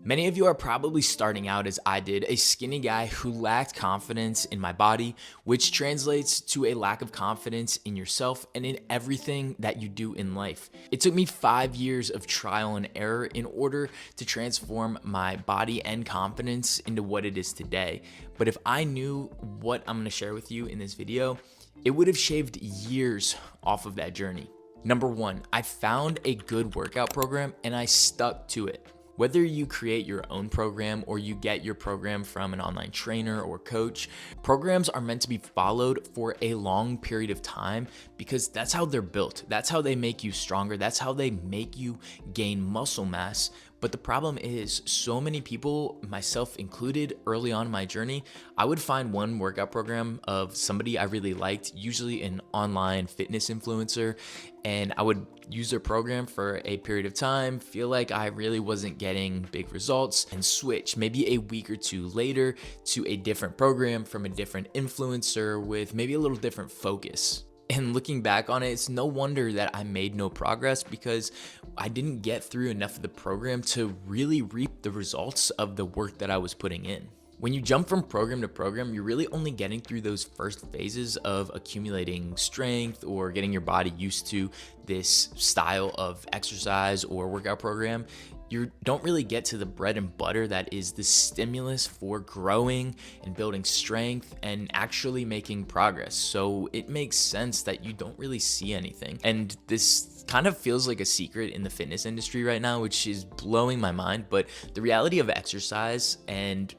Many of you are probably starting out as I did, a skinny guy who lacked confidence in my body, which translates to a lack of confidence in yourself and in everything that you do in life. It took me 5 years of trial and error in order to transform my body and confidence into what it is today. But if I knew what I'm gonna share with you in this video, it would have shaved years off of that journey. Number one, I found a good workout program and I stuck to it. Whether you create your own program or you get your program from an online trainer or coach, programs are meant to be followed for a long period of time because that's how they're built. That's how they make you stronger. That's how they make you gain muscle mass. But the problem is, so many people, myself included, early on in my journey, I would find one workout program of somebody I really liked, usually an online fitness influencer, and I would use their program for a period of time, feel like I really wasn't getting big results, and switch maybe a week or two later to a different program from a different influencer with maybe a little different focus. And looking back on it, it's no wonder that I made no progress because I didn't get through enough of the program to really reap the results of the work that I was putting in. When you jump from program to program, you're really only getting through those first phases of accumulating strength or getting your body used to this style of exercise or workout program. You don't really get to the bread and butter that is the stimulus for growing and building strength and actually making progress. So it makes sense that you don't really see anything. And this kind of feels like a secret in the fitness industry right now, which is blowing my mind. But the reality of exercise and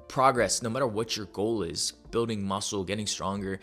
progress, no matter what your goal is, building muscle, getting stronger,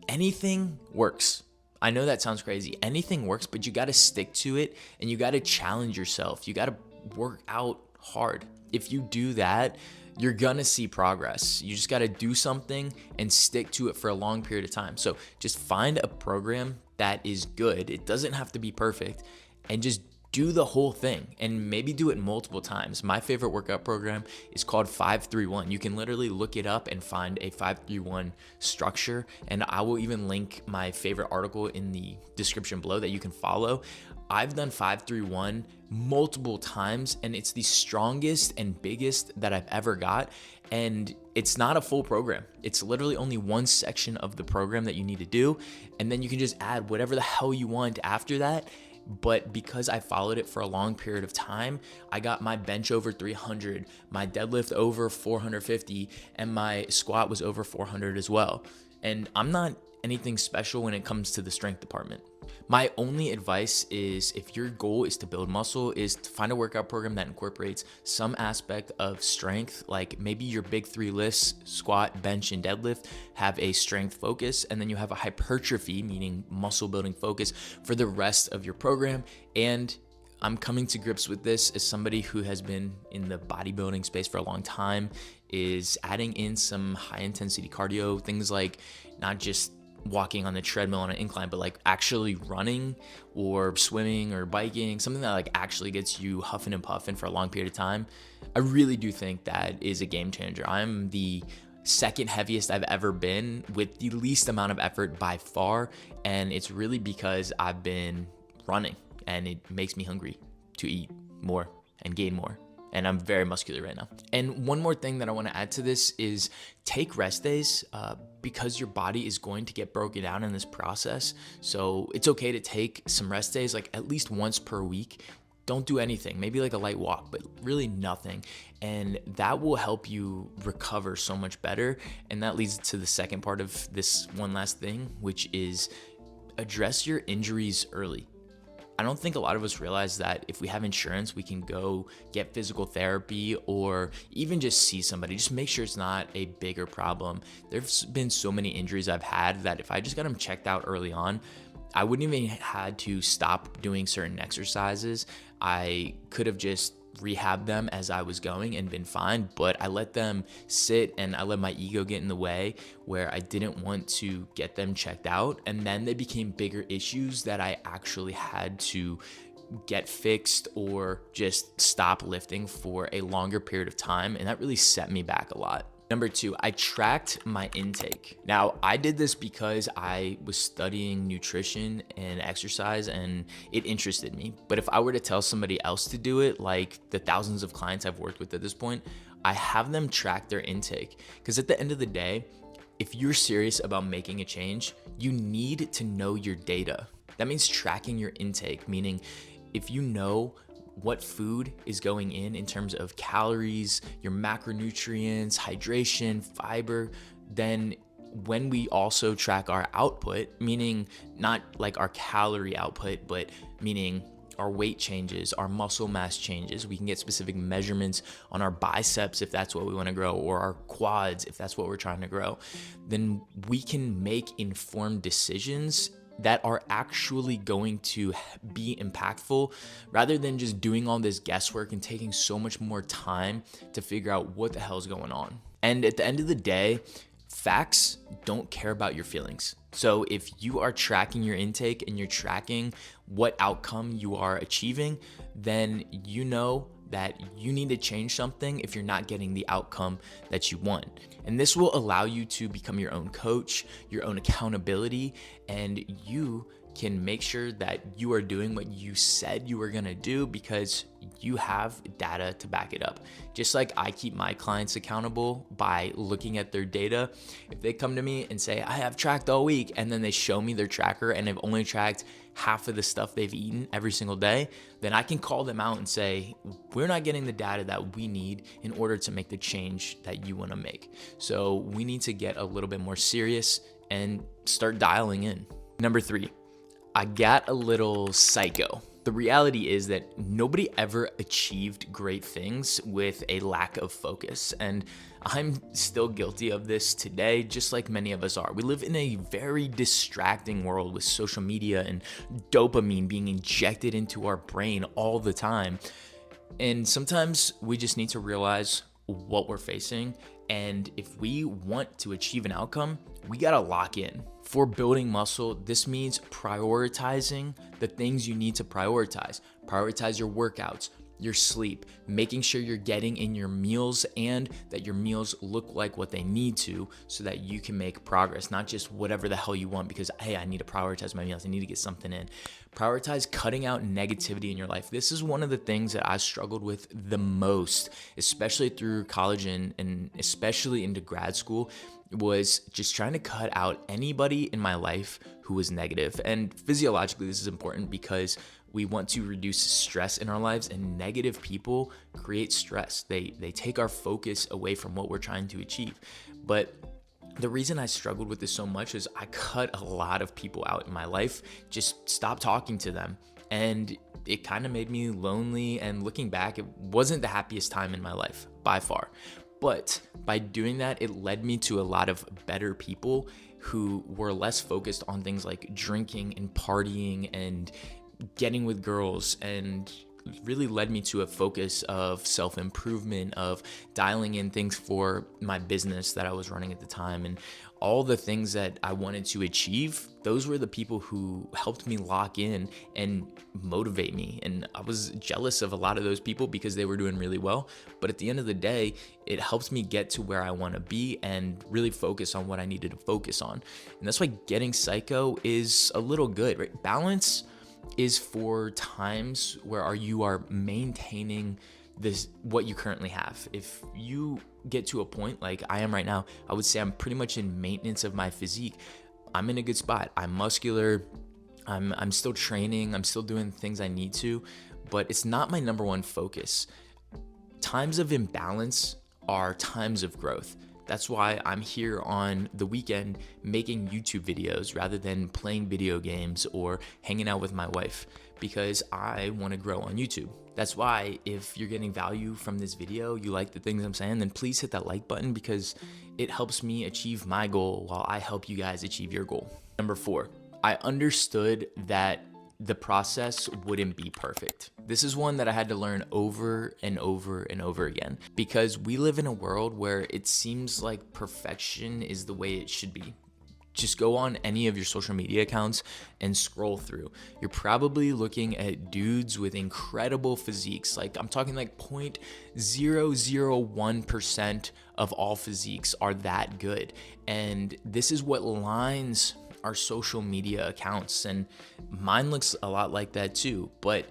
anything works. I know that sounds crazy. Anything works, but you got to stick to it and you got to challenge yourself. You got to work out hard. If you do that, you're gonna see progress. You just got to do something and stick to it for a long period of time. So just find a program that is good. It doesn't have to be perfect, and just do the whole thing and maybe do it multiple times. My favorite workout program is called 5-3-1. You can literally look it up and find a 5-3-1 structure, and I will even link my favorite article in the description below that you can follow. I've done 5-3-1 multiple times and it's the strongest and biggest that I've ever got. And it's not a full program. It's literally only one section of the program that you need to do. And then you can just add whatever the hell you want after that. But because I followed it for a long period of time, I got my bench over 300, my deadlift over 450, and my squat was over 400 as well. And I'm not anything special when it comes to the strength department. My only advice is, if your goal is to build muscle, is to find a workout program that incorporates some aspect of strength, like maybe your big three lifts, squat, bench, and deadlift, have a strength focus, and then you have a hypertrophy, meaning muscle building focus, for the rest of your program. And I'm coming to grips with this as somebody who has been in the bodybuilding space for a long time, is adding in some high intensity cardio, things like not just walking on the treadmill on an incline, but like actually running or swimming or biking, something that like actually gets you huffing and puffing for a long period of time. I really do think that is a game changer. I'm the second heaviest I've ever been with the least amount of effort by far, and it's really because I've been running and it makes me hungry to eat more and gain more. And I'm very muscular right now. And one more thing that I want to add to this is take rest days because your body is going to get broken down in this process. So it's okay to take some rest days, like at least once per week. Don't do anything, maybe like a light walk, but really nothing. And that will help you recover so much better. And that leads to the second part of this one last thing, which is address your injuries early. I don't think a lot of us realize that if we have insurance, we can go get physical therapy or even just see somebody. Just make sure it's not a bigger problem. There's been so many injuries I've had that if I just got them checked out early on, I wouldn't even had to stop doing certain exercises. I could have just rehab them as I was going and been fine, but I let them sit and I let my ego get in the way where I didn't want to get them checked out, and then they became bigger issues that I actually had to get fixed or just stop lifting for a longer period of time, and that really set me back a lot. Number 2, I tracked my intake. Now, I did this because I was studying nutrition and exercise and it interested me. But if I were to tell somebody else to do it, like the thousands of clients I've worked with at this point, I have them track their intake. Because at the end of the day, if you're serious about making a change, you need to know your data. That means tracking your intake, meaning if you know what food is going in terms of calories, your macronutrients, hydration, fiber, then when we also track our output, meaning not like our calorie output, but meaning our weight changes, our muscle mass changes, we can get specific measurements on our biceps if that's what we want to grow, or our quads if that's what we're trying to grow, then we can make informed decisions that are actually going to be impactful rather than just doing all this guesswork and taking so much more time to figure out what the hell is going on. And at the end of the day, facts don't care about your feelings. So if you are tracking your intake and you're tracking what outcome you are achieving, then you know that you need to change something if you're not getting the outcome that you want. And this will allow you to become your own coach, your own accountability, and you can make sure that you are doing what you said you were gonna do because you have data to back it up. Just like I keep my clients accountable by looking at their data. If they come to me and say, I have tracked all week, and then they show me their tracker and they've only tracked half of the stuff they've eaten every single day, then I can call them out and say, we're not getting the data that we need in order to make the change that you wanna make. So we need to get a little bit more serious and start dialing in. Number 3, I got a little psycho. The reality is that nobody ever achieved great things with a lack of focus. And I'm still guilty of this today, just like many of us are. We live in a very distracting world with social media and dopamine being injected into our brain all the time. And sometimes we just need to realize what we're facing. And if we want to achieve an outcome, we gotta lock in. For building muscle, this means prioritizing the things you need to prioritize. Prioritize your workouts, your sleep, making sure you're getting in your meals and that your meals look like what they need to so that you can make progress, not just whatever the hell you want because, hey, I need to prioritize my meals. I need to get something in. Prioritize cutting out negativity in your life. This is one of the things that I struggled with the most, especially through college and especially into grad school, was just trying to cut out anybody in my life who was negative. And physiologically, this is important because we want to reduce stress in our lives, and negative people create stress. They take our focus away from what we're trying to achieve. But the reason I struggled with this so much is I cut a lot of people out in my life, just stopped talking to them. And it kind of made me lonely, and looking back, it wasn't the happiest time in my life by far. But by doing that, it led me to a lot of better people who were less focused on things like drinking and partying and getting with girls, and really led me to a focus of self-improvement, of dialing in things for my business that I was running at the time, and all the things that I wanted to achieve. Those were the people who helped me lock in and motivate me. And I was jealous of a lot of those people because they were doing really well. But at the end of the day, it helped me get to where I want to be and really focus on what I needed to focus on. And that's why getting psycho is a little good, right? Balance is for times where you are maintaining this, what you currently have. If you get to a point like I am right now, I would say I'm pretty much in maintenance of my physique. I'm in a good spot. I'm muscular. I'm still training. I'm still doing things I need to, but it's not my number one focus. Times of imbalance are times of growth. That's why I'm here on the weekend making YouTube videos rather than playing video games or hanging out with my wife, because I want to grow on YouTube. That's why if you're getting value from this video, you like the things I'm saying, then please hit that like button because it helps me achieve my goal while I help you guys achieve your goal. Number 4, I understood that the process wouldn't be perfect. This is one that I had to learn over and over and over again, because we live in a world where it seems like perfection is the way it should be. Just go on any of your social media accounts and scroll through. You're probably looking at dudes with incredible physiques. Like I'm talking like 0.001% of all physiques are that good. And this is what lines our social media accounts. And mine looks a lot like that too. But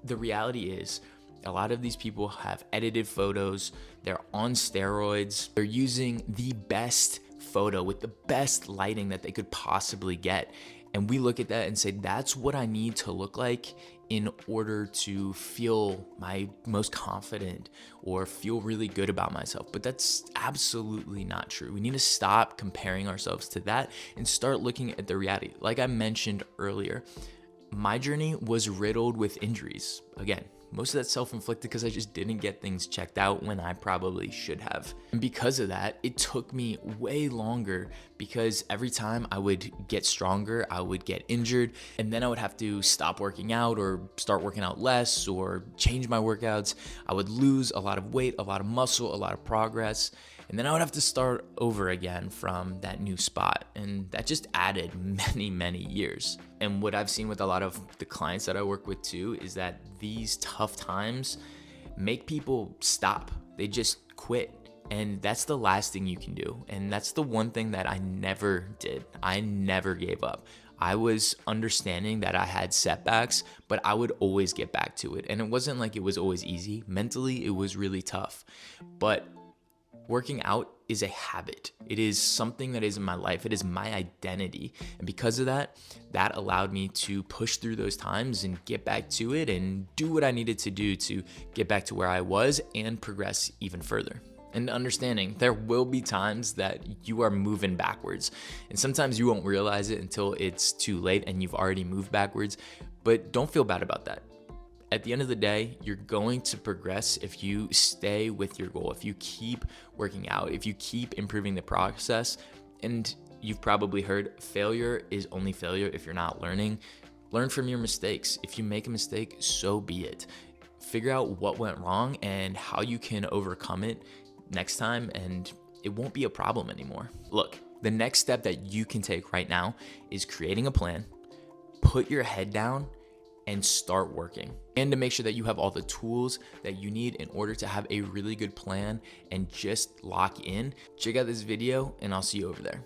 the reality is, a lot of these people have edited photos. They're on steroids. They're using the best photo with the best lighting that they could possibly get. And we look at that and say, that's what I need to look like in order to feel my most confident or feel really good about myself. But that's absolutely not true. We need to stop comparing ourselves to that and start looking at the reality. Like I mentioned earlier, my journey was riddled with injuries. Again, most of that self-inflicted because I just didn't get things checked out when I probably should have. And because of that, it took me way longer because every time I would get stronger, I would get injured, and then I would have to stop working out or start working out less or change my workouts. I would lose a lot of weight, a lot of muscle, a lot of progress, and then I would have to start over again from that new spot. And that just added many, many years. And what I've seen with a lot of the clients that I work with too is that these tough times make people stop. They just quit. And that's the last thing you can do. And that's the one thing that I never did. I never gave up. I was understanding that I had setbacks, but I would always get back to it. And it wasn't like it was always easy. Mentally, it was really tough. But working out is a habit. It is something that is in my life. It is my identity. And because of that, that allowed me to push through those times and get back to it and do what I needed to do to get back to where I was and progress even further. And understanding there will be times that you are moving backwards. And sometimes you won't realize it until it's too late and you've already moved backwards. But don't feel bad about that. At the end of the day, you're going to progress if you stay with your goal, if you keep working out, if you keep improving the process. And you've probably heard failure is only failure if you're not learning. Learn from your mistakes. If you make a mistake, so be it. Figure out what went wrong and how you can overcome it next time, and it won't be a problem anymore. Look, the next step that you can take right now is creating a plan, put your head down, and start working. And to make sure that you have all the tools that you need in order to have a really good plan and just lock in. Check out this video and I'll see you over there.